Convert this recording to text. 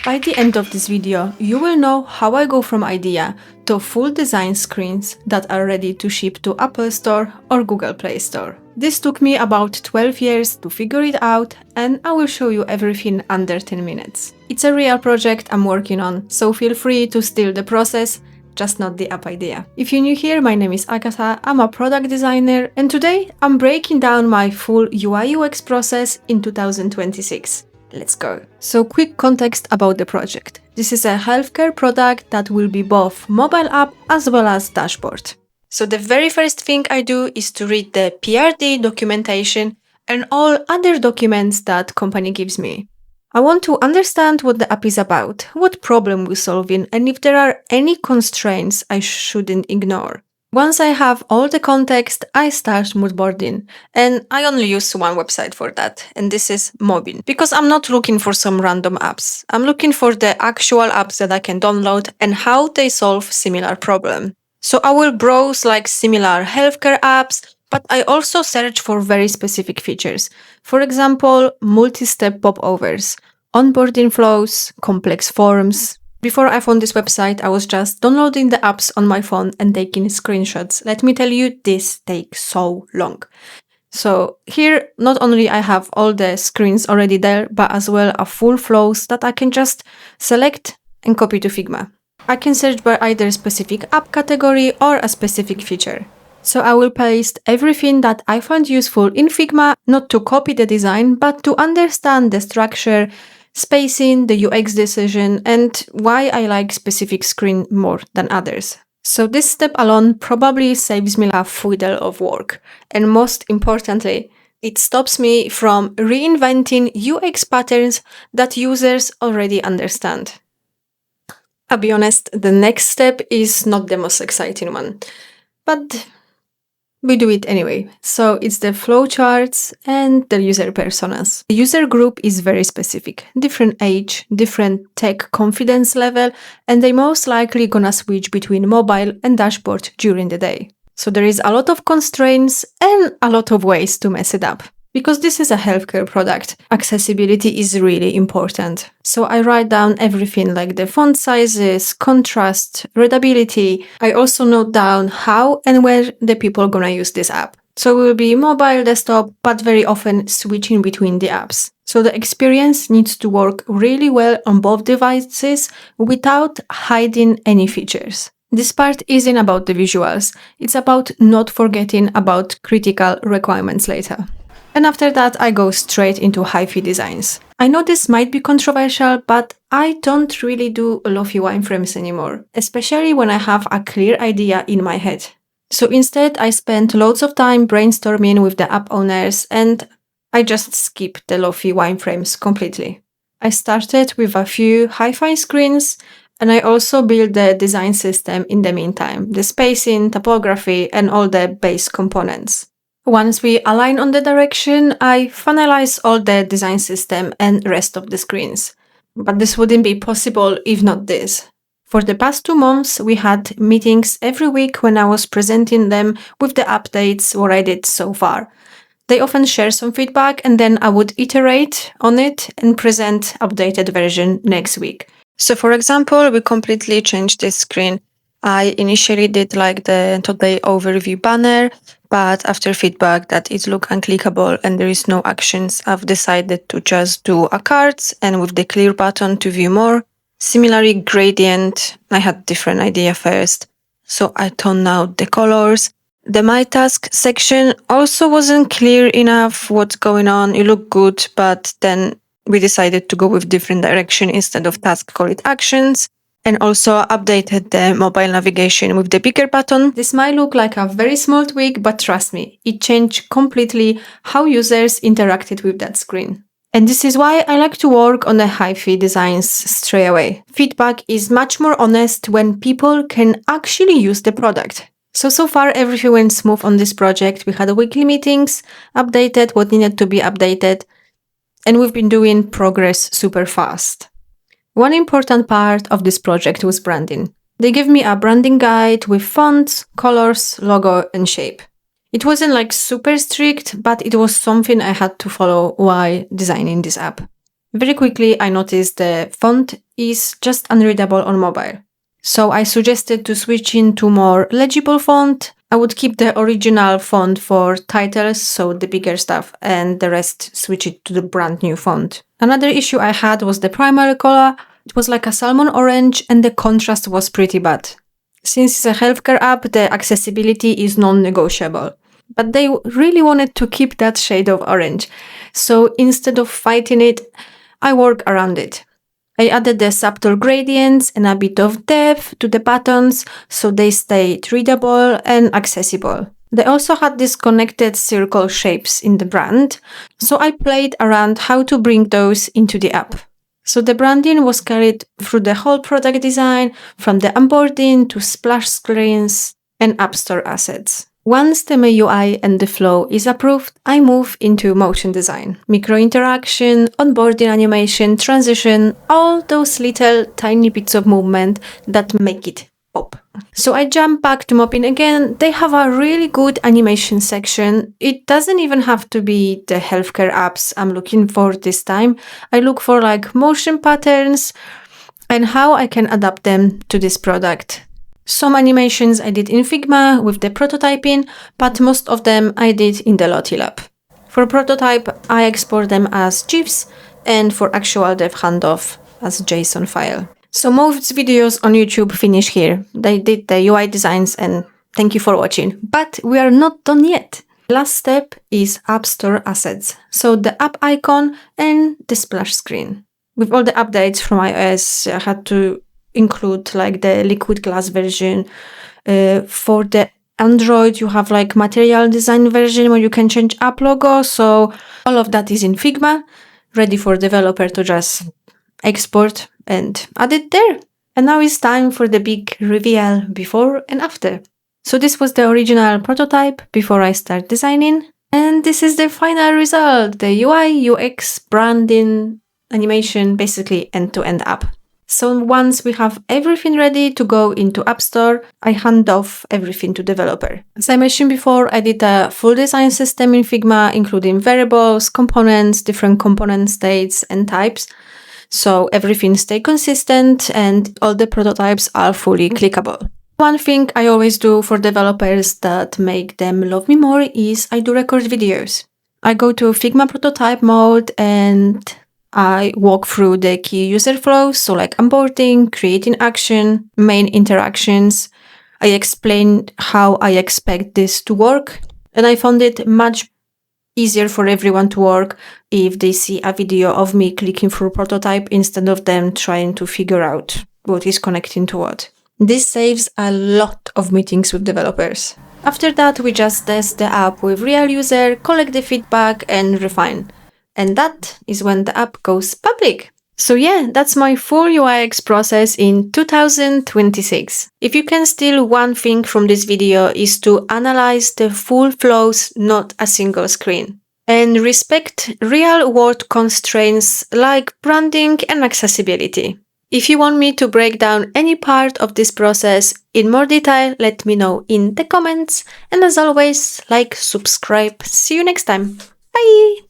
By the end of this video, you will know how I go from idea to full design screens that are ready to ship to Apple Store or Google Play Store. This took me about 12 years to figure it out, and I will show you everything under 10 minutes. It's a real project I'm working on, so feel free to steal the process, just not the app idea. If you're new here, my name is Agatha, I'm a product designer, and today I'm breaking down my full UI UX process in 2026. Let's go. So quick context about the project. This is a healthcare product that will be both mobile app as well as dashboard. So the very first thing I do is to read the PRD documentation and all other documents that company gives me. I want to understand what the app is about, what problem we're solving, and if there are any constraints I shouldn't ignore. Once I have all the context, I start mood boarding, and I only use one website for that, and this is Mobbin, because I'm not looking for some random apps. I'm looking for the actual apps that I can download and how they solve similar problem. So I will browse like similar healthcare apps, but I also search for very specific features. For example, multi-step popovers, onboarding flows, complex forms. Before I found this website, I was just downloading the apps on my phone and taking screenshots. Let me tell you, this takes so long. So here, not only I have all the screens already there, but as well a full flows that I can just select and copy to Figma. I can search by either specific app category or a specific feature. So I will paste everything that I find useful in Figma, not to copy the design, but to understand the structure, spacing, the UX decision, and why I like specific screen more than others. So this step alone probably saves me a fiddle of work. And most importantly, it stops me from reinventing UX patterns that users already understand. I'll be honest, the next step is not the most exciting one, but we do it anyway. So it's the flowcharts and the user personas. The user group is very specific, different age, different tech confidence level, and they most likely gonna switch between mobile and dashboard during the day. So there is a lot of constraints and a lot of ways to mess it up. Because this is a healthcare product, accessibility is really important. So I write down everything like the font sizes, contrast, readability. I also note down how and where the people are gonna use this app. So it will be mobile, desktop, but very often switching between the apps. So the experience needs to work really well on both devices without hiding any features. This part isn't about the visuals, it's about not forgetting about critical requirements later. And after that, I go straight into hi-fi designs. I know this might be controversial, but I don't really do lofi wireframes anymore, especially when I have a clear idea in my head. So instead, I spend loads of time brainstorming with the app owners, and I just skip the lofi wireframes completely. I started with a few hi-fi screens, and I also built the design system in the meantime, the spacing, topography, and all the base components. Once we align on the direction, I finalize all the design system and rest of the screens. But this wouldn't be possible if not this. For the past 2 months, we had meetings every week when I was presenting them with the updates, what I did so far. They often share some feedback and then I would iterate on it and present updated version next week. So for example, we completely changed this screen. I initially did like the today overview banner, but after feedback that it looked unclickable and there is no actions, I've decided to just do a cards and with the clear button to view more. Similarly, gradient, I had different idea first, so I toned out the colors. The My Task section also wasn't clear enough what's going on. It looked good, but then we decided to go with different direction instead of task, call it actions. And also updated the mobile navigation with the bigger button. This might look like a very small tweak, but trust me, it changed completely how users interacted with that screen. And this is why I like to work on the hi-fi designs straight away. Feedback is much more honest when people can actually use the product. So far everything went smooth on this project. We had weekly meetings, updated what needed to be updated, and we've been doing progress super fast. One important part of this project was branding. They gave me a branding guide with fonts, colors, logo, and shape. It wasn't like super strict, but it was something I had to follow while designing this app. Very quickly, I noticed the font is just unreadable on mobile. So I suggested to switch into more legible font. I would keep the original font for titles, so the bigger stuff, and the rest switch it to the brand new font. Another issue I had was the primary color. It was like a salmon orange and the contrast was pretty bad. Since it's a healthcare app, the accessibility is non-negotiable. But they really wanted to keep that shade of orange. So instead of fighting it, I work around it. I added the subtle gradients and a bit of depth to the buttons so they stayed readable and accessible. They also had these connected circle shapes in the brand, so I played around how to bring those into the app. So the branding was carried through the whole product design, from the onboarding to splash screens and App Store assets. Once the MIUI and the flow is approved, I move into motion design. Micro interaction, onboarding animation, transition, all those little tiny bits of movement that make it pop. So I jump back to Mobbin again. They have a really good animation section. It doesn't even have to be the healthcare apps I'm looking for this time. I look for like motion patterns and how I can adapt them to this product. Some animations I did in Figma with the prototyping, but most of them I did in the Lottie Lab. For prototype, I export them as GIFs, and for actual dev handoff as JSON file. So most videos on YouTube finish here. They did the UI designs and thank you for watching. But we are not done yet. Last step is App Store assets. So the app icon and the splash screen. With all the updates from iOS, I had to include like the liquid glass version. For the Android, you have like material design version where you can change app logo. So all of that is in Figma, ready for developer to just export and add it there. And now it's time for the big reveal before and after. So this was the original prototype before I start designing. And this is the final result, the UI, UX, branding, animation, basically end-to-end app. So once we have everything ready to go into App Store, I hand off everything to developer. As I mentioned before, I did a full design system in Figma, including variables, components, different component states and types. So everything stays consistent and all the prototypes are fully clickable. One thing I always do for developers that make them love me more is I do record videos. I go to Figma prototype mode and I walk through the key user flows, so like onboarding, creating action, main interactions. I explain how I expect this to work, and I found it much easier for everyone to work if they see a video of me clicking through prototype instead of them trying to figure out what is connecting to what. This saves a lot of meetings with developers. After that, we just test the app with real user, collect the feedback, and refine. And that is when the app goes public. So yeah, that's my full UX process in 2026. If you can steal one thing from this video is to analyze the full flows, not a single screen. And respect real-world constraints like branding and accessibility. If you want me to break down any part of this process in more detail, let me know in the comments. And as always, like, subscribe. See you next time. Bye!